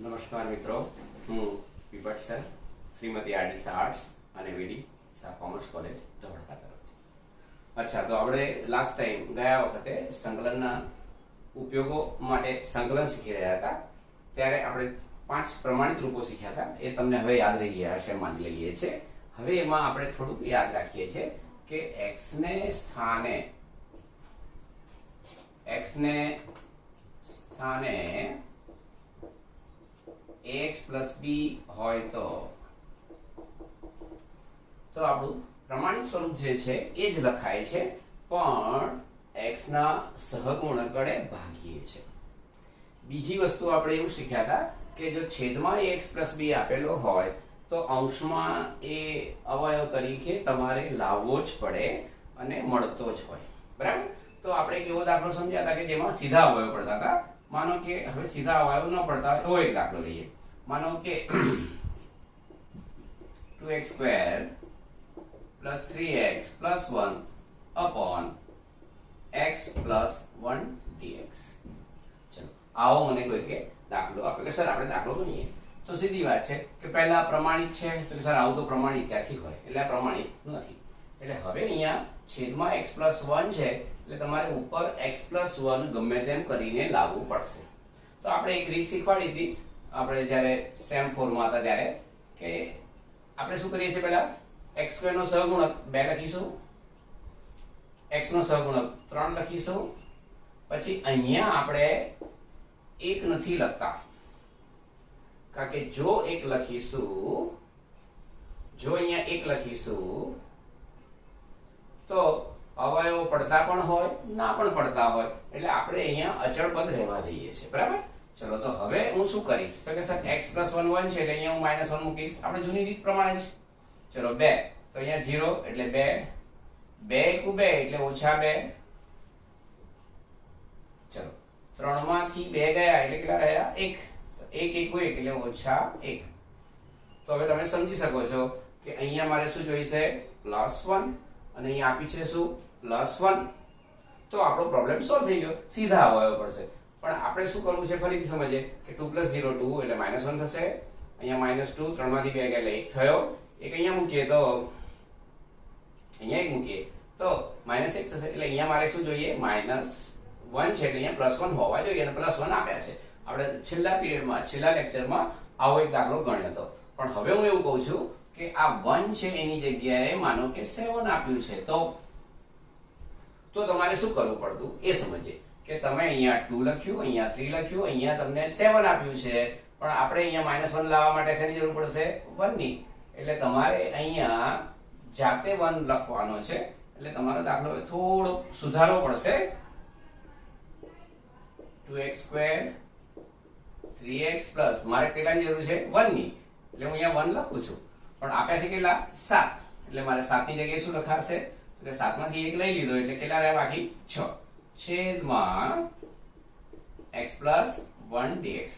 નમસ્કાર મિત્રો, હું વિપટ સર, શ્રીમતી આરડી આર્ટ્સ અને વીડી શાહ કોમર્સ કોલેજ ધોળકા તરફથી. અચ્છા, તો આપણે લાસ્ટ ટાઈમ ગયા વખતે સંકલનના ઉપયોગો માટે સંકલન શીખી રહ્યા હતા. ત્યારે આપણે 5 પ્રમાણિત રૂપો શીખ્યા હતા. એ તમને હવે યાદ રહી ગયા હશે, માની લઈએ છીએ. હવે એમાં આપણે થોડુંક યાદ રાખીએ છીએ કે x ને સ્થાને ax plus b હોય તો આપણું પ્રમાણિત સ્વરૂપ જે છે એ જ લખાય છે, પણ x ના સહગુણક વડે ભાગીએ છે. બીજી વસ્તુ આપણે એવું શીખ્યા હતા કે જો છેદમાં ax plus b આપેલો હોય તો અંશમાં એ અવયવ તરીકે તમારે લાવવો જ પડે અને મળતો જ હોય. બરાબર? તો આપણે એક એવો દાખલો સમજ્યા હતા કે જેમાં સીધા અવયવ પડતા હતા. માનો કે હવે સીધા અવયવ ન પડતા હોય એવો એક દાખલો લઈએ. માનો કે 2x² plus 3x plus 1 upon x plus 1 dx. ચલો, આવો મને કોઈ કે દાખલો આપે કે સર આપણે દાખલો ગણીએ. તો સીધી વાત છે કે પહેલા પ્રમાણિત છે, તો કે સર આવું તો પ્રમાણિત ક્યાંથી હોય, એટલે આ પ્રમાણિત નથી. એટલે હવે અહીંયા છેદમાં x plus 1 છે, એટલે તમારે ઉપર x plus 1 ગમે તેમ કરીને લાવવું પડશે. તો આપણે એક રીત શીખવાડી હતી આપણે જ્યારે સેમ 4 માં હતા ત્યારે, કે આપણે શું કરીએ છીએ, પહેલા x² નો સહગુણક 2 લખીશું, x નો સહગુણક 3 લખીશું, પછી અહીંયા આપણે 1 નથી લખતા, કારણ કે જો અહીંયા 1 લખીશું તો અવયવ પડતા પણ હોય ના પણ પડતા હોય, એટલે આપણે અહીંયા અચળ પદ રહેવા દઈએ છીએ. બરાબર? ચલો, તો હવે હું શું કરીશ, તો કે સર x plus 1 1 છે એટલે અહીંયા હું -1 મૂકીશ, આપણે જૂની રીત પ્રમાણે જ. ચલો 2, તો અહીંયા 0 એટલે 2, 2 * 2 એટલે -2. ચલો, 3 માંથી 2 ગયા એટલે કેટલા રહ્યા? 1. તો 1 1 એટલે -1. તો હવે તમે સમજી શકો છો કે અહીંયા મારે શું જોઈશે? +1, અને અહીંયા આપી છે શું? +1. તો આપણો પ્રોબ્લેમ સોલ્વ થઈ ગયો, સીધા અવયવ પડશે. પણ આપણે શું કરવું છે ફરીથી સમજીએ કે 2 + 0 2 એટલે -1 થશે, અહીંયા -2, 3 માંથી 2 ગયા એટલે 1 થયો, એક અહીંયા મૂકીએ તો અહીંયા 1 મૂકીએ તો -1 થશે, એટલે અહીંયા મારે શું જોઈએ? -1 છે એટલે અહીંયા +1 હોવા જોઈએ, અને +1 આપ્યા છે. આપણે છેલ્લા પીરિયડમાં, છેલ્લા લેક્ચરમાં આવો એક દાખલો ગણ્યો હતો. પણ હવે હું એવું કહું છું કે આ 1 છે એની જગ્યાએ માનો કે 7 આપ્યું છે, તો તમારે શું કરવું પડતું એ સમજીએ. કે તમે અહીંયા 2 લખ્યું, અહીંયા 3 લખ્યું, અહીંયા તમને 7 આપ્યું છે, પણ આપણે અહીંયા -1 લાવવા માટે શેની જરૂર પડશે? 1 ની. એટલે તમારે અહીંયા જાતે 1 લખવાનો છે. એટલે તમારો દાખલો થોડો સુધારવો પડશે. 2x² 3x plus મારે કેટલાની જરૂર છે? 1 ની. એટલે હું અહીંયા 1 લખું છું, પણ આપ્યા છે કેટલા? 7. એટલે મારે 7 ની જગ્યાએ શું લખાશે? એટલે 7 માંથી 1 લઈ લીધો એટલે કેટલા રહ્યા બાકી? 6. છેદમાં x plus 1 dx.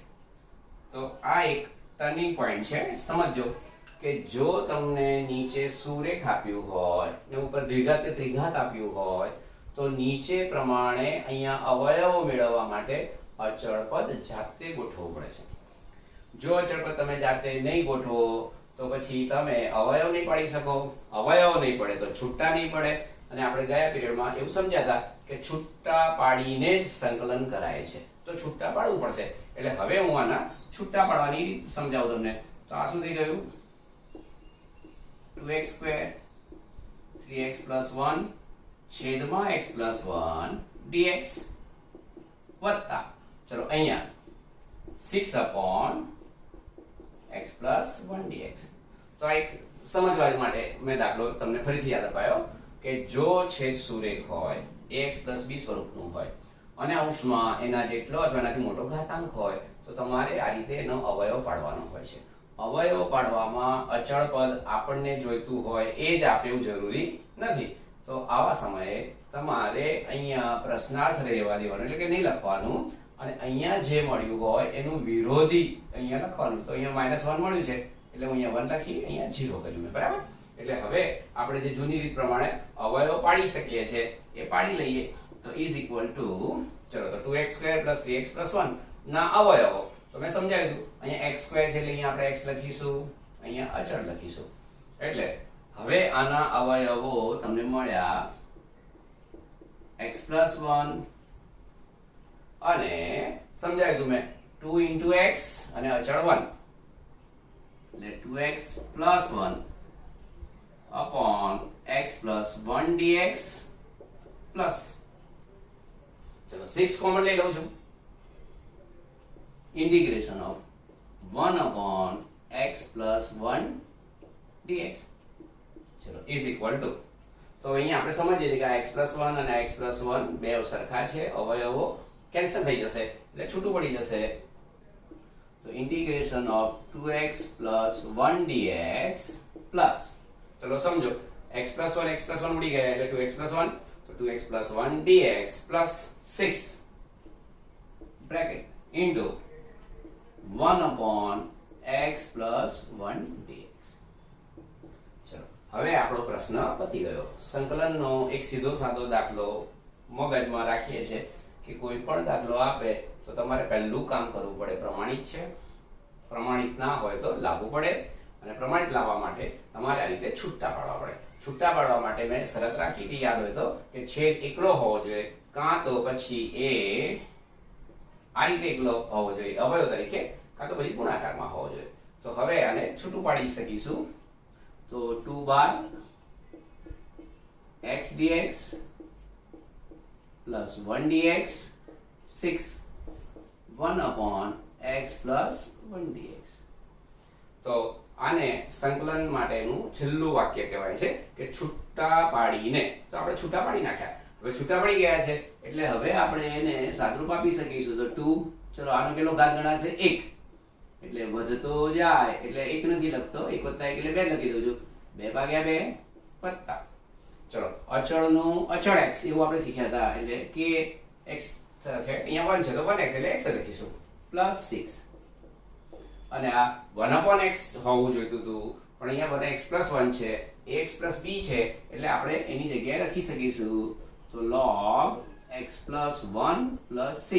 તો આ એક ટર્નિંગ પોઈન્ટ છે. સમજો કે જો તમને નીચે સુરેખ આપ્યું હોય ને ઉપર દ્વિઘાત કે ત્રિઘાત આપ્યું હોય, તો નીચે પ્રમાણે અહીંયા અવયવો મેળવવા માટે અચળ પદ જાતે ગોઠવવું પડે છે. જો અચળ પદ તમે જાતે નહીં ગોઠવો તો પછી તમે અવયવ નહીં પાડી શકો. અવયવ નહીં પડે તો છૂટા નહીં પડે. અને આપણે ગયા પીરિયડમાં એવું સમજ્યા હતા કે છૂટા પાડીને જ સંકલન કરાય છે, તો છૂટા પાડવું પડશે. એટલે હવે હું આના છૂટા પાડવાની રીત સમજાવું તમને. તો આ શું થઈ ગયું? 2x² 3x plus 1 છેદમાં x plus 1 dx વત્તા, ચલો અહીંયા 6 upon x plus 1 dx. તો આ એક સમજવા માટે મેં દાખલો તમને ફરીથી યાદ અપાયો કે જો છેદ સુરેખ હોય, ax plus b સ્વરૂપનું હોય, અને અંશમાં એના જેટલો અથવા એનાથી મોટો ઘાતાંક હોય, તો તમારે આ રીતે એનો અવયવ પાડવાનો હોય છે. અવયવ પાડવામાં અચળ પદ આપણને જોઈતું હોય એ જ આપે એવું જરૂરી નથી. તો આવા સમયે તમારે અહીંયા પ્રશ્નાર્થ રહેવા દેવાનું, એટલે કે નહીં લખવાનું, અને અહીંયા જે મળ્યું હોય એનું વિરોધી અહીંયા લખવાનું. તો અહીંયા -1 મળ્યું છે એટલે હું અહીંયા 1 લખી, અહીંયા 0 કર્યું મેં. બરાબર? એટલે હવે આપણે જે જૂની રીત પ્રમાણે અવયવ પાડી શકીએ છીએ એ પાડી લઈએ. તો ઇઝ ઇક્વલ ટુ, ચલો, તો 2x² plus 3x plus 1 ના અવયવો તો મેં સમજાવ્યું હતું અહીંયા x સ્ક્વેર છે એટલે અહીંયા આપણે x લખીશું, અહીંયા અચળ લખીશું. એટલે હવે આના અવયવો તમને મળ્યા x + 1 અને સમજાવ્યું હતું મેં 2 * x અને અચળ 1 એટલે 2x + 1 x + 1 dx પ્લસ ચલો 6 કોમન લઈ લઉં છું, integration of 1/x + 1 dx ચલો is equal to, તો અહીંયા આપણે સમજીએ છીએ કે આ x + 1 અને x + 1 બે સરખા છે, અવયવો કેન્સલ થઈ જશે એટલે છૂટું પડી જશે. તો integration of 2x + 1 dx plus ચલો સમજો x + 1 ઉડી ગયા એટલે 2x + 1, તો 2x + 1 dx plus 6 bracket into 1/x + 1 dx. ચલો હવે આપણો પ્રશ્ન પતી ગયો. સંકલનનો એક સીધો સાદો દાખલો મગજમાં રાખીએ છે કે કોઈ પણ દાખલો આપે તો તમારે પહેલું કામ કરવું પડે પ્રમાણિત છે, પ્રમાણિત ના હોય તો લાવવું પડે, અને પ્રમાણિત લાવવા માટે તમારે આ રીતે છૂટા પાડવા પડે. છૂટા પાડવા માટે મેં શરત રાખી હતી, યાદ હોય તો, કે છેદ એકલો હોવો જોઈએ, કાં તો પછી એ આ રીતે એકલો હોવો જોઈએ અવયવ તરીકે, કાં તો પછી ગુણાકારમાં હોવો જોઈએ. તો હવે આને છૂટું પાડી શકીશું. તો 2 બાર x dx plus 1 dx 6 1/x + 1 dx. તો આને સંકલન માટેનું છેલ્લું વાક્ય કહેવાય છે કે છૂટા પાડીને. તો આપણે છૂટા પાડી નાખ્યા, હવે છૂટા પડી ગયા છે એટલે હવે આપણે એને સાદરૂપ આપી શકીશું. તો 2 ચલો આનો કેટલો ઘાત ગણાશે 1 એટલે વધતો જાય એટલે 1 નથી લખતો, 1 + 1 એટલે 2 લખી દઉં છું, 2/2 વત્તા ચલો અચળનું અચળ x એવું આપણે શીખ્યા હતા એટલે કે x છે અહીંયા 1 છે તો 1x એટલે x લખીશું પ્લસ 6 અને આ 1/x હોવું જોઈતું હતું પણ અહીંયા 1x + 1 છે, x + b છે એટલે આપણે એની જગ્યાએ લખી શકીશું તો log x + 1 + c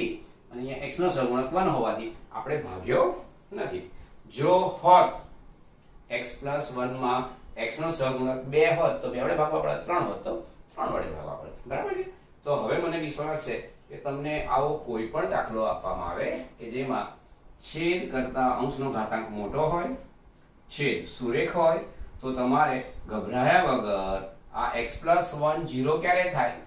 અને અહીંયા x નો સહગુણક 1 હોવાથી આપણે ભાગ્યો નથી. જો હોત x + 1 માં x નો સહગુણક 2 હોત તો 2 વડે ભાગવા પડે, 3 હોત તો 3 વડે ભાગવા પડે. બરાબર છે. તો હવે મને વિશ્વાસ છે કે તમને આવો કોઈ પણ દાખલો આપવામાં આવે કે જેમાં છેદ કરતા અંશનો ઘાતાંક મોટો હોય, છેદ સુરેખ હોય, તો તમારે ગભરાયા વગર આ x + 1 0 ક્યારે થાય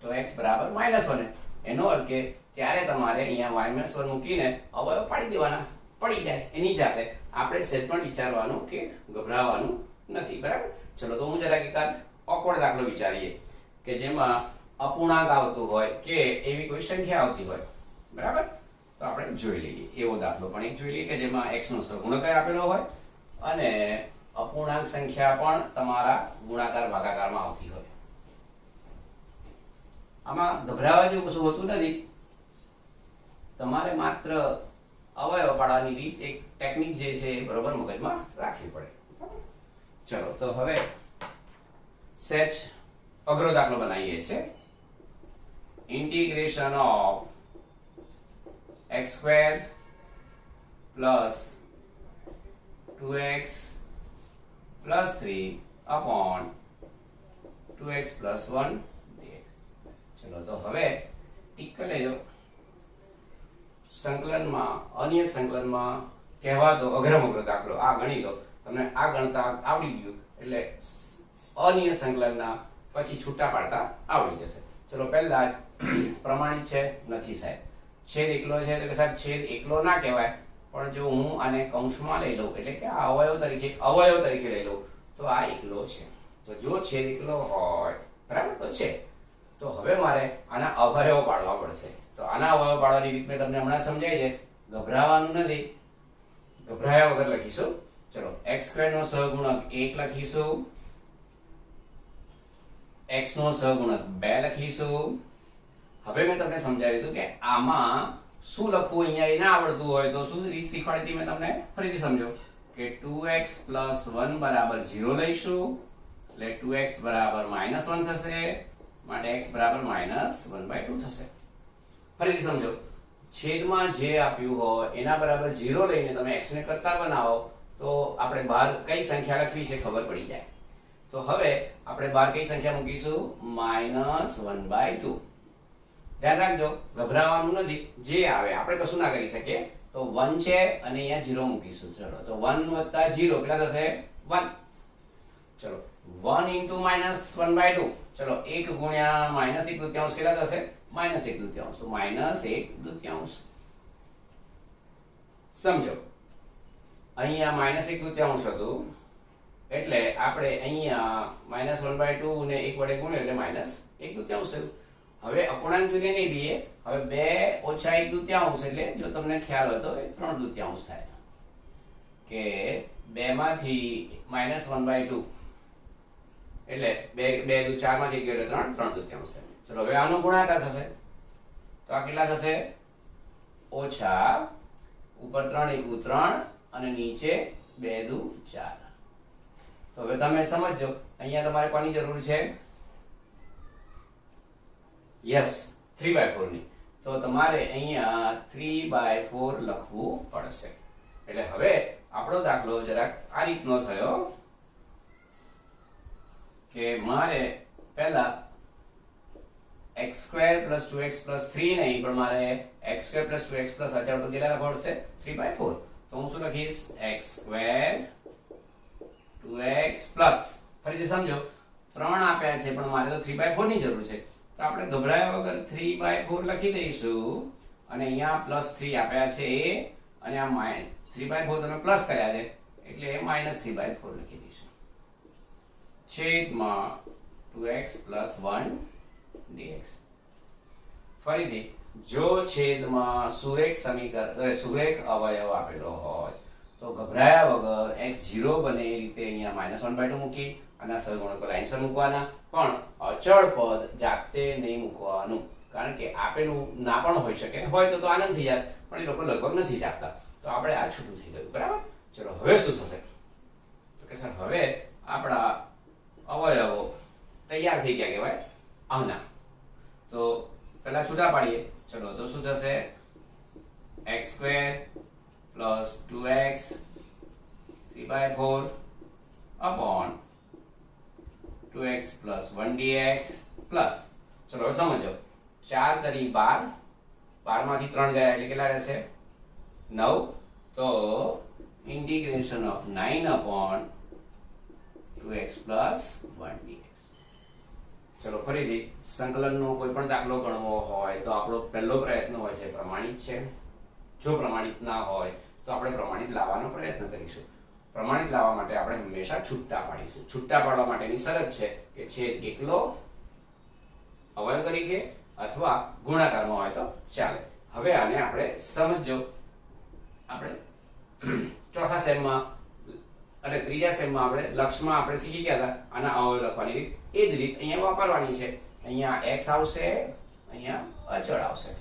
તો x = -1 એનો અર્થ કે ત્યારે તમારે અહીંયા y - 1 મૂકીને અવયવ પાડી દેવાના, પડી જાય એની જાતે. આપણે સેજ પણ વિચારવાનું કે ગભરાવાનું નથી. બરાબર. ચલો તો હું જરાક એક ઓકવર્ડ દાખલો વિચારીએ કે જેમાં અપૂર્ણાંક આવતું હોય કે એવી કોઈ સંખ્યા આવતી હોય. બરાબર. તો આપણે જોઈ લઈએ એવો દાખલો પણ એક જોઈ લઈએ કે જેમાં x નો સહગુણક આપેલો હોય અને અપૂર્ણાંક સંખ્યા પણ તમારા ગુણાકાર ભાગાકારમાં આવતી હોય. આમાં ગભરાવા જેવું કશું હોતું નથી, તમારે માત્ર અવયવ પાડવાની રીત, એક ટેકનિક જે છે એ બરોબર મગજમાં રાખવી પડે. ચલો તો હવે સેજ અઘરો દાખલો બનાવીએ છે. Integration of x² + 2x + 3 / 2x + 1 dx. ચલો તો હવે ટીક કરી લેજો. સંકલનમાં અનિયત સંકલનમાં કહેવાતો અઘરો દાખલો આ ગણી લો, તમને આ ગણતા આવડી ગયું એટલે અનિયત સંકલનના પછી છૂટા પાડતા આવડી જશે. ચલો પહેલા જ પ્રમાણિત છે નથી સાહેબ, છેદ એકલો છે એટલે કે સાહેબ છેદ એકલો ના કહેવાય, પણ જો હું આને કૌંસમાં લઈ લઉં એટલે કે આ અવયવ તરીકે લઈ લઉં તો આ એકલો છે. તો જો છેદ એકલો હોય બરાબર તો છે, તો હવે મારે આના અવયવ પાડવા પડશે. તો આના અવયવ પાડવાની રીત મેં તમને હમણાં સમજાવી છે, ગભરાવાનું નથી, ગભરાયા વગર લખીશું. ચલો x² નો સહગુણક 1 લખીશું, x નો સહગુણક 2 લખીશું. હવે મેં તમને સમજાવ્યું હતું કે આમાં શું લખવું, અહીંયા એ ના આવડતું હોય તો શું રીત શીખવાડી હતી મેં તમને, ફરીથી સમજો કે 2x + 1 = 0 લઈશું એટલે 2x = -1 થશે, માટે x = -1/2 થશે. ફરીથી સમજો છેદમાં જે આપ્યું હોય એના બરાબર 0 લઈને તમે x ને કરતા બનાવો તો આપણે બહાર કઈ સંખ્યા લખવી છે ખબર પડી જાય. તો હવે આપણે બહાર કઈ સંખ્યા મૂકીશું? -1/2. ધ્યાન રાખજો, ગભરાવાનું નથી, જે આવે આપણે કશું ના કરી શકીએ. તો 1 છે અને અહીંયા 0 મૂકીશું. ચલો તો 1 + 0 કેટલા થશે? 1. ચલો 1 * -1/2. ચલો 1 ગુણ્યા -1/2 કેટલા થશે? -1/2. તો -1/2. સમજો અહીંયા -1/2 હતું એટલે આપણે અહીંયા -1/2 ને 1 વડે ગુણ્યો એટલે -1/2 થયું. હવે અપૂર્ણાંક જોઈને નહીં બીએ, હવે 2 - 1/2 એટલે જો તમને ખ્યાલ હોય તો એ 3/2 થાય કે 2 માંથી -1/2 એટલે 2 × 4 માંથી ગયો એટલે 3/2 થાય. ચલો હવે આનો ગુણાકાર થશે તો આ કેટલા થશે? ઓછા ઉપર 3 * 3 અને નીચે 2 * 4. તો હવે તમે સમજો અહીંયા તમારે કોની જરૂર છે? યસ, 3/4 ની. તો તમારે અહીંયા 3/4 લખવું પડશે. એટલે હવે આપણો દાખલો જરાક આ રીતનો થયો કે મારે પહેલા x² + 2x + 3 નહીં પણ મારે x² + 2x + અચળ પદ કેટલા લખવા પડશે? 3/4. તો હું શું લખીશ? x² 2x પ્લસ ફરીથી સમજો 3 આપ્યા છે પણ મારે તો 3/4 ની જરૂર છે. તો આપણે ગભરાયા વગર 3/4 લખી દઈશું અને અહીંયા +3 આપ્યા છે અને આ -3/4 તમે પ્લસ કર્યા છે એટલે -3/4 લખી દઈશું. છેદમાં 2x + 1 dx. ફરીથી જો છેદમાં સુરેખ સમીકરણ સુરેખ અવયવ આપેલો હોય તો ગભરાયા વગર x 0 બને એ રીતે અહીંયા -1/2 મૂકી અને સહગુણકો લાઈનસર મૂકવાના, પણ અચળ પદ જાતે નહીં મૂકવાનું કારણ કે આપેલું ના પણ હોઈ શકે, હોય તો આનંદ થઈ જાય પણ એ લોકો લગભગ નથી જ આપતા. તો આપણે આ છૂટું થઈ ગયું. બરાબર. ચલો હવે શું થશે? તો કે સર હવે આપણા અવયવો તૈયાર થઈ ગયા કહેવાય આના. તો પહેલા છૂટા પાડીએ. ચલો તો શું થશે? x² + 2x 3/4 upon 2x + 1 dx plus ચલો હવે સમજો 4 × 12, 12 માંથી 3 ગયા એટલે કેટલા રહેશે? 9. તો integration of 9 upon 2x + 1 dx. ચલો ફરીથી સંકલનનો કોઈ પણ દાખલો ગણવો હોય તો આપણો પહેલો પ્રયત્ન હોય છે પ્રમાણિત છે. જો પ્રમાણિત ના હોય તો આપણે પ્રમાણિત લાવવાનો પ્રયત્ન કરીશું. પ્રમાણિત લાવવા માટે આપણે હંમેશા છૂટા પાડીશું. છૂટા પાડવા માટેની શરત છે કે છેદ એકલો અવયવ તરીકે અથવા ગુણાકારમાં હોય તો ચાલે. હવે આને આપણે સમજો. આપણે ચોથા સેમમાં અને ત્રીજા સેમમાં આપણે લક્ષમાં આપણે શીખી ગયા હતા આના અવયવ લખવાની રીત. એ જ રીત અહીંયા વાપરવાની છે. અહીંયા x આવશે, અહીંયા અચળ આવશે.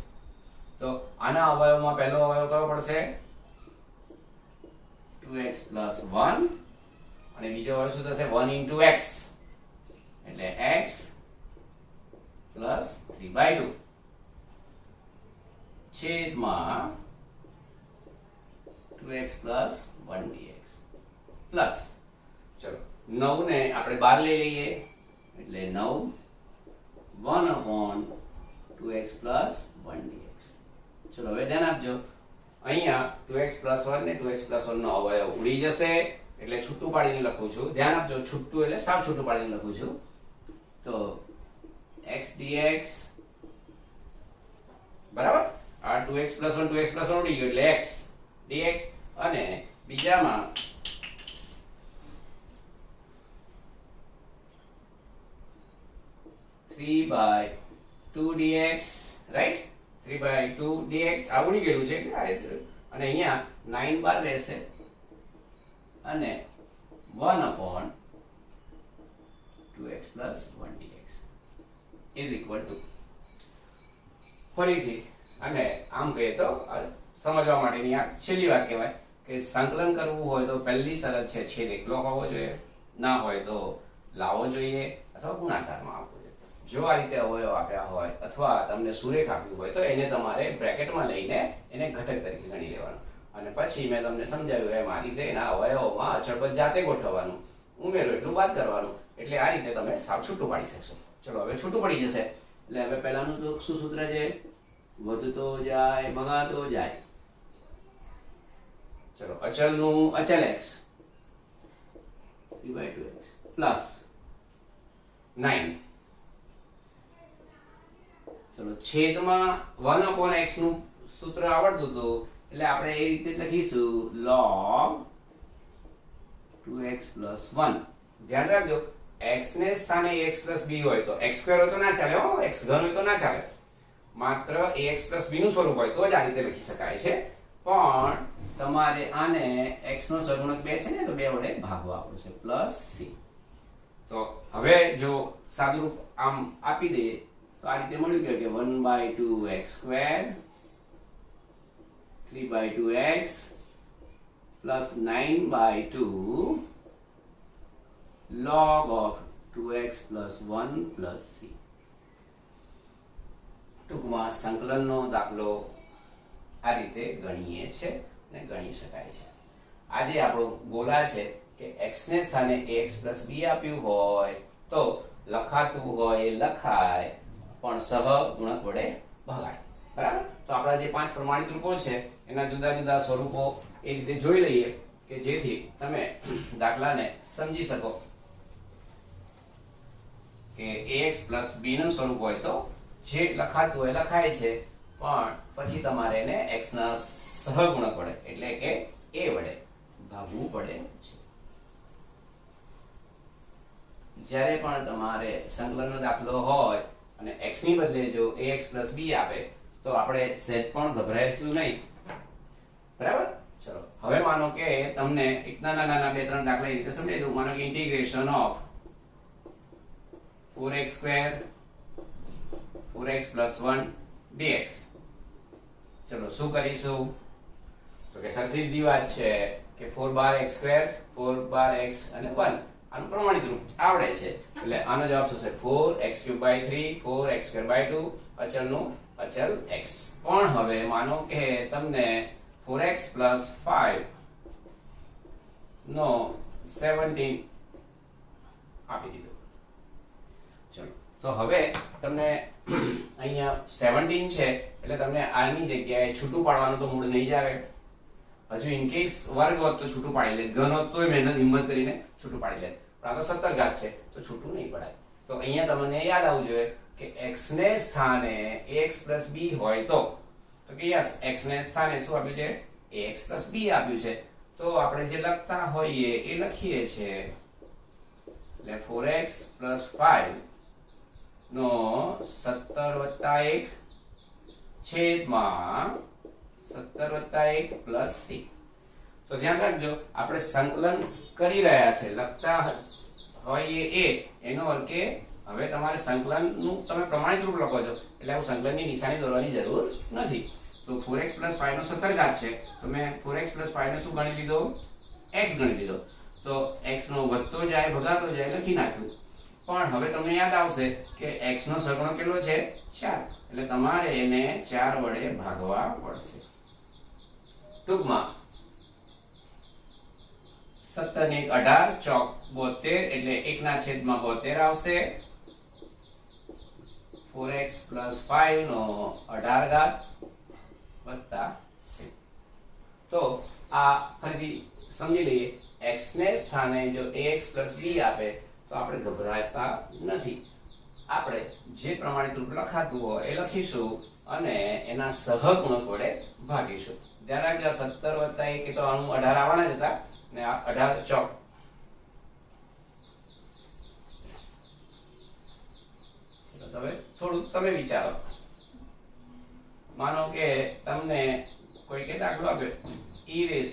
તો આના અવયવમાં પહેલો અવયવ કયો પડશે? 2x + 1 અને બીજો અવયવ શું થશે? 1 * x એટલે x + 3/2 છેદમાં 2x + 1 dx પ્લસ ચલો 9 ને આપણે બહાર લઈ લઈએ એટલે 9 1/2x + 1 dx. ચલો હવે ધ્યાન આપજો અહીંયા 2x + 1 ને 2x + 1 નો અવયવ ઉડી જશે એટલે છૂટું પાડીને લખું છું. ધ્યાન આપજો, છૂટું એટલે સાવ છૂટું પાડીને લખું છું. તો x dx બરાબર આ 2x + 1 2x + 1 ઉડી ગયો એટલે x dx અને બીજામાં 3/2 dx રાઈટ. 3/2 dx આ ઉડી ગયેલું છે અને અહીંયા 9 બાર રહેશે અને 1/2x + 1 dx = ફરીથી અને આમ કહીએ તો સમજવા માટેની આ છેલ્લી વાત કહેવાય કે સંકલન કરવું હોય તો પહેલી શરત છે છેદ એકલો હોવો જોઈએ, ના હોય તો લાવવો જોઈએ અથવા ગુણાકારમાં આવવો જોઈએ. જો આ રીતે અવયવ આપ્યા હોય અથવા તમને સુરેખ આપ્યું હોય તો એને તમારે બ્રેકેટમાં લઈને એને ઘટક તરીકે ગણી લેવાનું અને પછી મેં તમને સમજાવ્યું એમ આ રીતે એના અવયવોમાં અચળપદ જાતે ગોઠવવાનું, ઉમેરો એટલું બાદ કરવાનું, એટલે આ રીતે તમે સાવ છૂટું પાડી શકશો. ચલો હવે છૂટું પડી જશે એટલે હવે પહેલાનું તો શું સૂત્ર છે? વધતો જાય ભગાતો જાય. ચલો અચલનું અચલ x 3/2x પ્લસ 9. ચલો છેદમાં 1/x નું સૂત્ર આવડતું હતું એટલે આપણે એ રીતે લખીશું log 2x + 1. ધ્યાન રાખજો x ને સ્થાને ax + b હોય તો x સ્ક્વેર હોય તો ના ચાલે હો, x ઘન હોય તો ના ચાલે. માત્ર ax + b નું સ્વરૂપ હોય તો જ આ રીતે લખી શકાય છે. પણ તમારે આને x નો સહગુણક 2 છે ને તો 2 વડે ભાગવા આવશે +c. તો હવે જો સાદુરૂપ આમ આપી દઈએ તો આ રીતે મળ્યું કે 1/2x² 3/2x + 9/2 log of 2x + 1 + c. ટૂંકમાં સંકલનનો દાખલો આ રીતે ગણીએ છે અને ગણી શકાય છે. આજે આપણો ગોલા છે કે x ને સ્થાને ax + b આપ્યું હોય તો લખાતું હોય એ લખાય પણ સહગુણક વડે ભગાય. બરાબર? તો આપણા જે 5 પ્રમાણિત રૂપો છે એના જુદા જુદા સ્વરૂપો એ રીતે જોઈ લઈએ કે જેથી તમે દાખલાને સમજી શકો કે ax + b નું સ્વરૂપ હોય તો જે લખાતું હોય લખાય છે પણ પછી તમારે એને x ના સહગુણક વડે એટલે કે a વડે ભાગવું પડે છે. જ્યારે પણ તમારે સંકલનનો દાખલો હોય અને x ની બદલે જો ax + b આપે તો આપણે સહેજ પણ ગભરાઈશું નહીં. બરાબર? ચલો હવે માનો કે તમને એક નાના 2-3 દાખલા એ રીતે સમજાવી દઉં. માનો કે integration of 4x² 4x + 1 dx. ચલો શું કરીશું? તો કે સીધી વાત છે કે 4x² 4x અને 1 આનું પ્રમાણિત રૂપ આવડે છે એટલે આનો જવાબ થશે 4x³ 3 4x²/2 અચલનું અચલ x. પણ હવે માનો કે તમને 4x + 5 નો 17 આપી દીધો. ચલો તો હવે તમને અહીંયા 17 છે એટલે તમને આની જગ્યાએ છૂટું પાડવાનું તો મૂળ નહીં જ આવે. હજુ ઇન કેસ વર્ગ હોત તો છૂટું પાડી લે, ઘન હોત તોય મહેનત હિંમત કરીને છૂટું પાડી લે. પણ આ તો 17 ઘાત છે તો છૂટું નહીં પડાય. તો અહીંયા તમને યાદ આવવું જોઈએ કે x ને સ્થાને ax + b હોય તો કે યસ x ને સ્થાને શું આપ્યું છે? ax + b આપ્યું છે. તો આપણે જે લખતા હોઈએ એ લખીએ છીએ એટલે 4x + 5 નો 17+1 છેદમાં 17+1 + c. તો ધ્યાન રાખજો આપણે સંકલન કરી રહ્યા છે લખતા હોઈએ એ એનો અર્થ કે હવે તમારે સંકલનનું તમે પ્રમાણિત રૂપ લખો છો એટલે આવું સંકલનની નિશાની દોરવાની જરૂર નથી. તો 4x + 5 નો 17 ઘાત છે તો મેં 4x + 5 ને શું ગણી લીધો? x ગણી લીધો. તો x નો વધતો જાય ભગાતો જાય લખી નાખ્યું. પણ હવે તમને યાદ આવશે કે x નો સહગુણક કેટલો છે? 4. એટલે તમારે એને 4 વડે ભાગવા પડશે. ટૂંકમાં 17 ને 18 ચોક 72 એટલે 1/72 આવશે. 4x + 5 નો 18 ઘાત વત્તા c. તો આ ફરીથી સમજી લઈએ x ને સ્થાને જો ax + b આપે તો આપણે ગભરાતા નથી. આપણે જે પ્રમાણિત રૂપ લખાતું હોય એ લખીશું અને એના સહગુણક વડે ભાગીશું. ધ્યાન રાખજો 17 + 1 તો આનું 18 આવવાના જ હતા ને આ 18 ચોક. તો હવે થોડું તમે વિચારો. માનો કે તમને કોઈ કે દાખલો આપ્યો e5x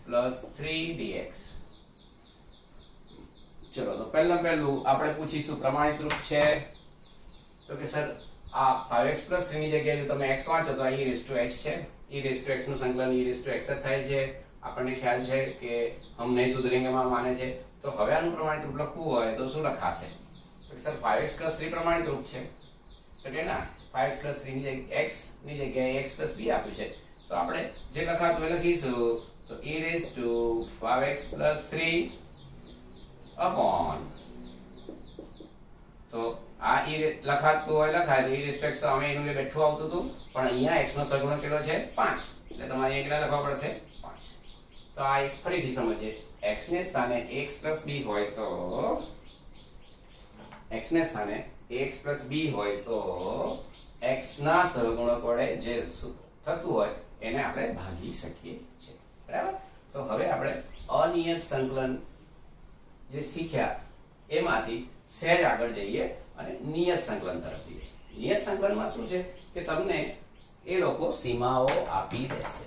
+ 3 dx. ચલો તો પહેલું આપણે પૂછીશું પ્રમાણિત રૂપ છે તો કે સર આ 5x + 3 ની જગ્યાએ જો તમે x વાંચો તો આ e(x) છે. e(x) નું સંકલન e(x) જ થાય છે. આપણને ખ્યાલ છે કે હમ નહીં સુધરેંગે માં માને છે તો હવે આનું પ્રમાણિત રૂપ લખવું હોય તો શું લખાશે? તો સર 5x + 3 પ્રમાણિત રૂપ છે, તો કે ના 5x + 3 ની જગ્યાએ x ની જગ્યાએ x + b આપ્યું છે, તો આપણે જે લખાતું એ લખીશું. તો e⁵ 5x + 3 upon, તો આ લખાતું હોય લખાય તો e⁵ તો અમે એનું બેઠું આવતું હતું, પણ અહીંયા x નો સહગુણક કેટલો છે? 5, એટલે તમારે અહીંયા કેટલા લખવા પડશે? 5. તો આ એક ફરીથી સમજીએ. x ને સ્થાને x + b હોય તો x ને સ્થાને x + b હોય તો x ના સહગુણક વડે જે થતું હોય એને આપણે ભાગી શકીએ છીએ, બરાબર? તો હવે આપણે અનિયત સંકલન જે શીખ્યા એમાંથી સહેજ આગળ જઈએ અને નિયત સંકલન તરફ જઈએ. નિયત સંકલનમાં શું છે કે તમને એ લોકો સીમાઓ આપી દેશે.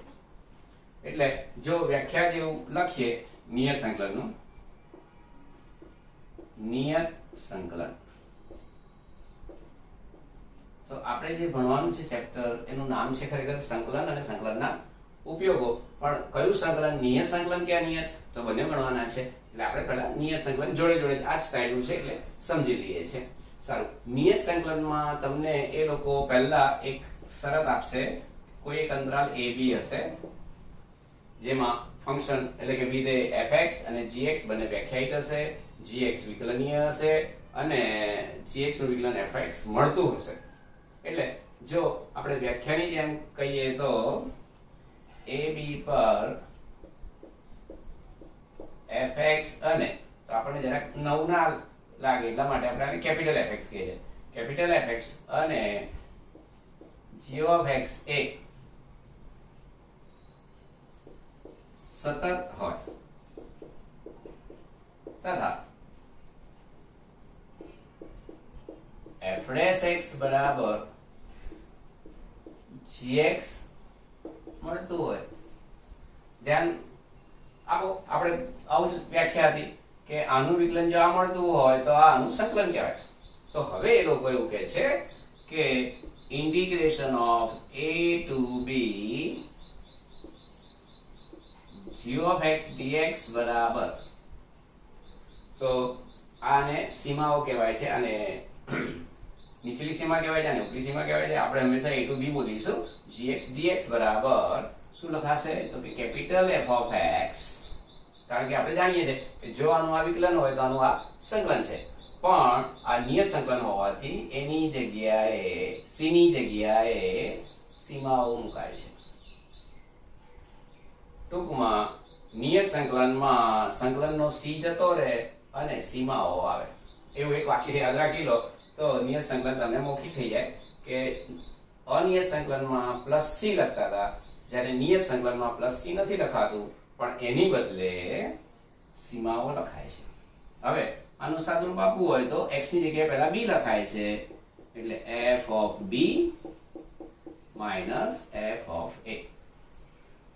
એટલે જો વ્યાખ્યા જેવું લખીએ નિયત સંકલનનું, નિયત સંકલન, તો આપણે જે ભણવાનું છે ચેપ્ટર એનું નામ છે ખરેખર સંકલન અને સંકલનના ઉપયોગો, પણ કયું સંકલન, નિયત સંકલન કે અનિયત, તો બંને ગણવાના છે. એટલે આપણે પહેલા નિયત સંકલન જોડે જોડે આ સ્ટાઇલનું છે એટલે સમજી લઈએ છે. સારું, નિયત સંકલનમાં તમને એ લોકો પહેલા એક શરત આપશે, કોઈ એક અંતરાલ a b હશે જેમાં ફંક્શન એટલે કે વિધેય fx અને gx બંને વ્યાખ્યાયિત હશે, gx વિકલનીય હશે અને gx નું વિકલન fx મળતું હશે. એટલે જો આપણે વ્યાખ્યાની જેમ કહીએ તો ab પર fx અને, તો આપણને જરાક નવું ના લાગે એટલા માટે આપણે આને કેપિટલ fx કહે છે, કેપિટલ fx અને g of x એ સતત હોય તથા f' બરાબર gx મળતું હોય. ધ્યાન આપો, આપણે આવું વ્યાખ્યા હતી કે આનું વિકલન જો આ મળતું હોય તો આ આનું સંકલન કહેવાય. તો હવે એ લોકો એવું કહે છે કે integration of a to b g of x dx બરાબર, તો આને સીમાઓ કહેવાય છે, અને નીચલી સીમા કહેવાય છે અને ઉપલી સીમા કહેવાય છે. આપણે હંમેશા a to b બોલીશું. gx dx બરાબર શું લખાશે? તો કે કેપિટલ f of x, કારણ કે આપણે જાણીએ છીએ કે જો આનું આ વિકલન હોય તો આનું આ સંકલન છે, પણ આ નિયત સંકલન હોવાથી એની જગ્યાએ c ની જગ્યાએ સીમાઓ મુકાય છે. ટૂંકમાં નિયત સંકલનમાં સંકલનનો c જતો રહે અને સીમાઓ આવે, એવું એક વાક્ય યાદ રાખી લો તો નિયત સંકલન તમને મૌખિક થઈ જાય. કે અનિયત સંકલનમાં +c લખતા હતા, જ્યારે નિયત સંકલનમાં +c નથી લખાતું, પણ એની બદલે સીમાઓ લખાય છે. હવે આનું સાદુરૂપ આપવું હોય તો x ની જગ્યાએ પહેલા b લખાય છે, એટલે f of b - f of a.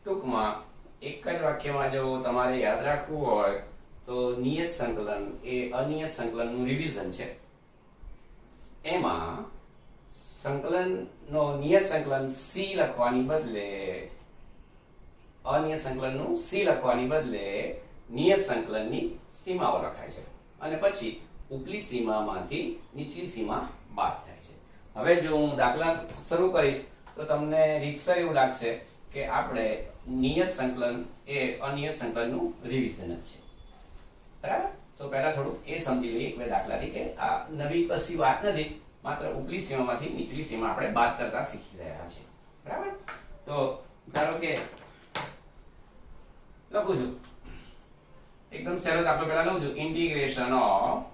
ટૂંકમાં એક જ વાક્યમાં જો તમારે યાદ રાખવું હોય તો નિયત સંકલન એ અનિયત સંકલનનું રિવિઝન છે. એમાં સંકલનનો નિયત સંકલન c લખવાની બદલે અનિયત સંકલનનું c લખવાની બદલે નિયત સંકલનની સીમાઓ લખાય છે, અને પછી ઉપલી સીમામાંથી નીચલી સીમા બાદ થાય છે. હવે જો હું દાખલા શરૂ કરીશ તો તમને રીતસર એવું લાગશે કે આપણે નિયત સંકલન એ અનિયત સંકલનનું રિવિઝન જ છે, બરાબર? તો પહેલા થોડું એ સમજી લઈએ એક બે દાખલાથી કે આ નવી કશી વાત નથી, માત્ર ઉપલી સીમામાંથી નીચલી સીમા આપણે બાદ કરતા શીખી રહ્યા છીએ, બરાબર? તો ધારો કે લખું છું, એકદમ સરળ દાખલો પહેલા લઉં છું, integration of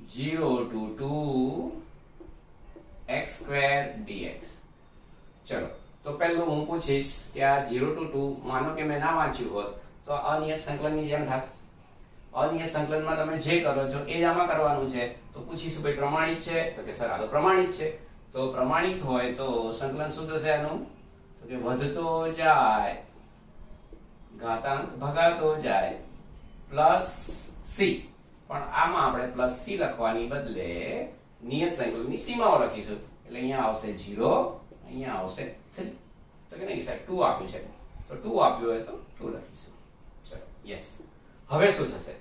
0 to 2 x² dx. ચલો, તો પહેલું હું પૂછીશ કે આ 0 to 2 માનો કે મેં ના વાંચ્યું હોત તો અનિયત સંકલનની જેમ થાત. અનિયત સંકલનમાં તમે જે કરો છો એ જ આમાં કરવાનું છે. તો પૂછીશું ભાઈ પ્રમાણિત છે? તો કે સર આ તો પ્રમાણિત છે. તો પ્રમાણિત હોય તો સંકલન શું થશે આનું? તો કે વધતો જાય, ઘાતાંક ભગાતો જાય, +c. પણ આમાં આપણે +c લખવાની બદલે નિયત સંકલનની સીમાઓ લખીશું. એટલે અહીંયા આવશે 0, અહીંયા આવશે 3. તો કે નહીં સાહેબ 2 આપ્યું છે, તો 2 આપ્યું હોય તો 2 લખીશું. ચલો, યસ. હવે શું થશે?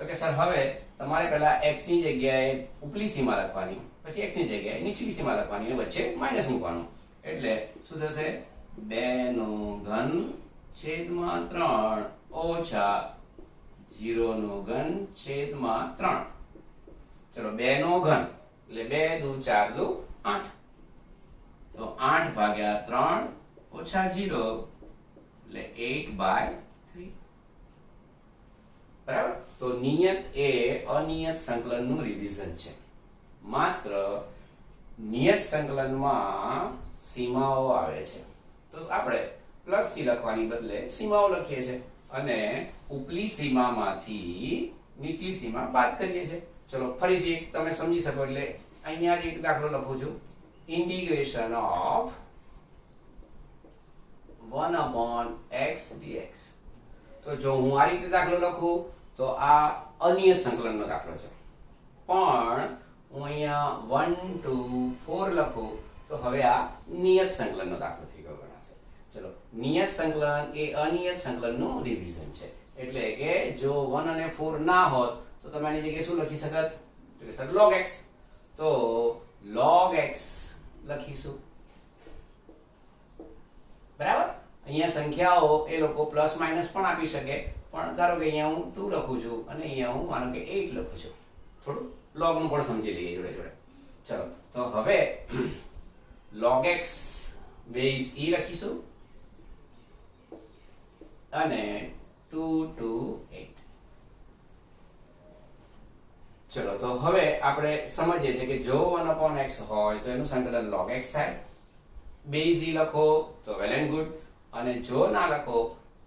તો કે સર હવે તમારે પહેલા x ની જગ્યાએ ઉપલી સીમા લખવાની, પછી x ની જગ્યાએ નીચલી સીમા લખવાની અને વચ્ચે માઈનસ મૂકવાનું. એટલે શું થશે? 2 નો ઘન છેદમાં 3 ઓછા 0 નો ઘન છેદમાં 3. ચલો 2 નો ઘન એટલે 2 દુ 4 દુ 8, તો 8 ભાગ્યા 3 ઓછા 0 એટલે 8/3. બરાબર. તો નિયત એ અનિયત સંકલનનું રિવિઝન છે. માત્ર નિયત સંકલનમાં સીમાઓ આવે છે, તો આપણે પ્લસ સી લખવાની બદલે સીમાઓ લખીએ છીએ અને ઉપલી સીમામાંથી નીચલી સીમા બાદ કરીએ છીએ. ચલો ફરીથી તમે સમજી શકો એટલે અહીંયા જ એક દાખલો લખું છું. Integration of 1/x dx. તો જો હું આ રીતે દાખલો લખું તો આ અનિયત સંકલનનો દાખલો છે, પણ હું અહીંયા 1 to 4 લખું તો હવે આ નિયત સંકલનનો દાખલો થઈ ગયો ગણાશે. ચલો નિયત સંકલન એ અનિયત સંકલનનું રિવિઝન છે. એટલે કે જો 1 અને 4 ના હોત તો તમે આની જગ્યાએ શું લખી શકત? તો કે સર log x. તો log x લખીશું. બરાબર. અહીંયા સંખ્યાઓ એ લોકો પ્લસ માઇનસ પણ આપી શકે, પણ ધારો કે અહીંયા હું 2 લખું છું અને અહીંયા હું માનો કે 8 લખું છું. થોડું log નું પણ સમજી લઈએ જોડે જોડે. ચલો તો હવે log x બેઝ e લખીશું અને 2 to 8. ચલો તો હવે આપણે સમજીએ છીએ કે જો 1/x હોય તો એનું સંકલન log x થાય. બેઝ e લખો તો વેલ એન્ડ ગુડ, અને જો ના લખો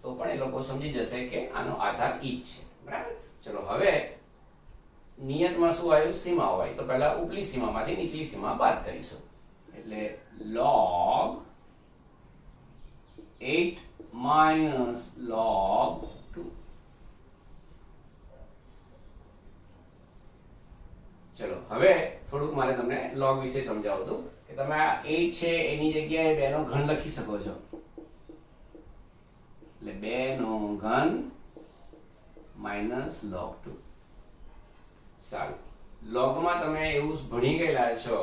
તો પણ એ લોકો સમજી જશે કે આનો આધાર e જ છે. બરાબર. ચલો હવે નિયતમાં શું આવ્યું? સીમાઓ આવી. તો પહેલા ઉપલી સીમામાંથી નીચલી સીમા બાદ કરીશું. એટલે log 8 minus log 2. ચલો હવે થોડુંક મારે તમને log વિશે સમજાવું હતું કે તમે આ 8 છે એની જગ્યાએ 2 નો ઘન લખી શકો છો. એટલે 2 નો ઘન minus log 2. સારું. લોગમાં તમે એવું ભણી ગયેલા છો,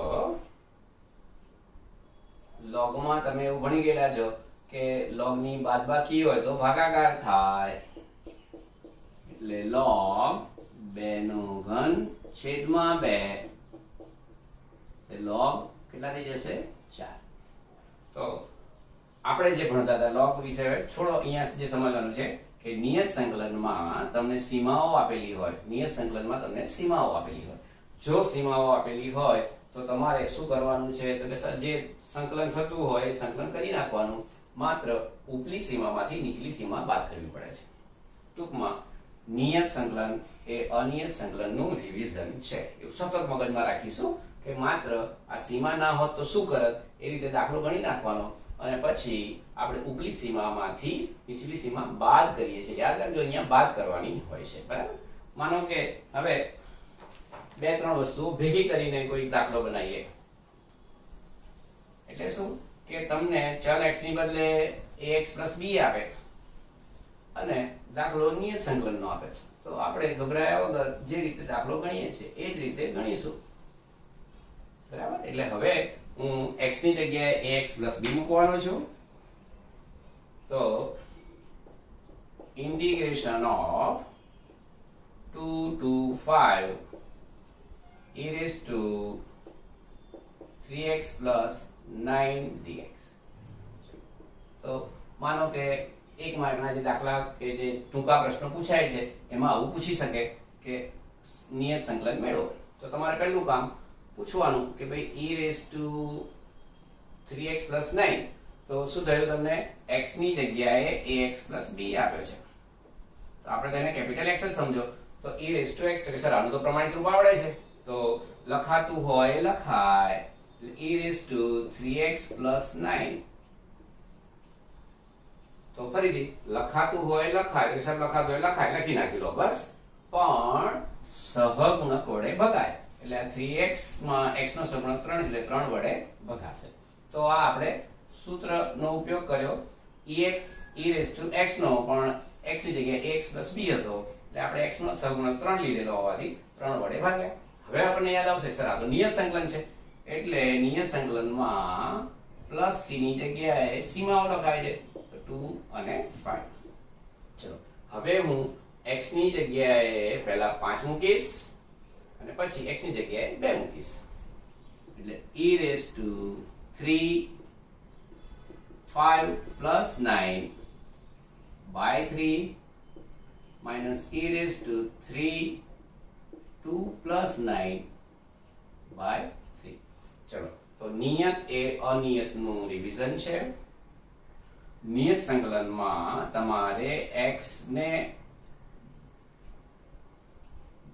લોગમાં તમે એવું ભણી ગયેલા છો કે લોગની બાદબાકી હોય તો ભાગાકાર થાય. એટલે log 2 નો ઘન છેદમાં 2 એટલે log કેટલા થઈ જશે? 4. તો આપણે જે ભણતા હતા log વિશે છોડો. અહીંયા જે સમજવાનું છે કે નિયત સંકલનમાં તમને સીમાઓ આપેલી હોય, નિયત સંકલનમાં તમને સીમાઓ આપેલી હોય. જો સીમાઓ આપેલી હોય તો તમારે શું કરવાનું છે? તો કે સર જે સંકલન થતું હોય એ સંકલન કરી નાખવાનું, માત્ર ઉપલી સીમામાંથી નીચલી સીમા બાદ કરવી પડે છે. ટૂંકમાં નિયત સંકલન એ અનિયત સંકલનનું રિવિઝન છે. એવું સતત મગજમાં રાખીશું કે માત્ર આ સીમા ના હોત તો શું કરત, એ રીતે દાખલો ગણી નાખવાનો અને પછી આપણે ઉપલી સીમામાંથી નીચલી સીમા બાદ કરીએ છીએ. યાદ રાખજો અહીંયા બાદ કરવાની હોય છે. બરાબર. માનો કે હવે 2-3 વસ્તુઓ ભેગી કરીને કોઈ દાખલો બનાવીએ. એટલે શું કે તમને ચલ x ની બદલે ax + b આપે અને દાખલો નિયત સંકલનનો આપે, તો આપણે ગભરાયા વગર જે રીતે દાખલો ગણીએ છીએ એ જ રીતે ગણીશું. બરાબર. એટલે હવે હું x ની જગ્યાએ ax + b મૂકવાનો છું. તો integration of 2 to 5 e raised to 3x + 9 dx. તો માનો કે એક માર્કના જે દાખલા કે જે ટૂંકા પ્રશ્નો પૂછાય છે એમાં આવું પૂછી શકે કે નિયત સંકલન મેળવો. તો તમારે પહેલું કામ પૂછવાનું કે ભાઈ e raised to 3x + 9, તો શું થયું? તમને x ની જગ્યાએ ax + b આપ્યો છે, તો આપણે તેને કેપિટલ x જ સમજો. તો e raised to x, તો કે સર આનું તો પ્રમાણિત રૂપ આવડે છે, તો લખાતું હોય લખાય. e raised to 3x + 9. તો ફરીથી લખાતું હોય લખાય, તો સર લખાતું હોય લખાય, લખી નાખી લો બસ. પણ સહગુણક વડે ભગાય. એટલે આ 3x માં x નો સહગુણક 3 એટલે 3 વડે ભગાશે. તો આ આપણે સૂત્રનો ઉપયોગ કર્યો. e raised to x નો પણ x ની જગ્યાએ ax + b હતો, એટલે આપણે x નો સહગુણક 3 લીધેલો હોવાથી 3 વડે ભાગ્યા. હવે આપણને યાદ આવશે સર આ તો નિયત સંકલન છે એટલે નિયત સંકલનમાં પ્લસ c ની જગ્યાએ સીમાઓ લખાય છે તો 2 અને 5. ચલો હવે હું x ની જગ્યાએ પહેલા 5 મૂકીશ અને પછી x ની જગ્યાએ 2 મૂકીશ એટલે e raised to 3 5 plus 9 by 3 minus e raised to 3 2 plus 9 by 3. ચલો તો નિયત એ અનિયતનું રિવિઝન છે. નિયત સંકલનમાં તમારે x ને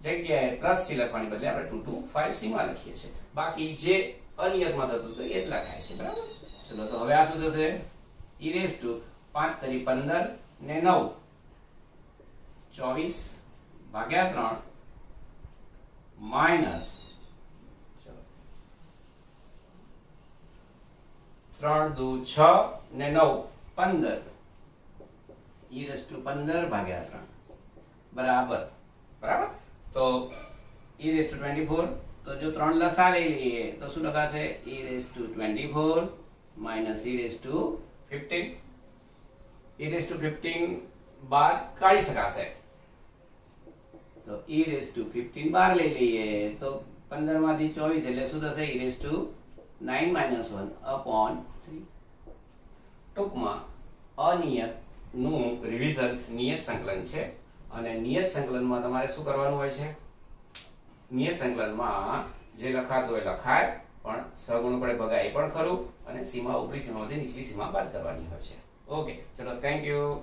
જગ્યાએ પ્લસ c લખવાની બદલે આપણે 2 to 5 c માં લખીએ છીએ. બાકી જે અનિયતમાં થતું તો એ જ લખાય છે બરાબર. ચલો તો હવે આ શું થશે e raised to 5 તરી 15 ને 9 24 ભાગ્યા 3 માઇનસ 3 દુ 6 ને 9 15 e raised to 15 ભાગ્યા 3 બરાબર બરાબર. તો e raised to 24 તો જો 3 લસા લઈ લઈએ તો શું લખાશે e raised to 24 minus e raised to 15. e raised to 15 બાદ કાઢી શકાશે તો e raised to 15 બહાર લઈ લઈએ તો 15 માંથી 24 એટલે શું થશે e raised to 9 minus 1 upon 3. ટૂંકમાં અનિયત નું રિવિઝન નિયત સંકલન છે અને નિયત સંકલનમાં તમારે શું કરવાનું હોય છે નિયત સંકલનમાં જે લખાતું હોય લખાય પણ સહગુણક વડે ભગાય પણ ખરું અને સીમા ઉપરી સીમામાંથી નીચલી સીમા બાદ કરવાની હોય છે. ઓકે ચલો થેન્ક યુ.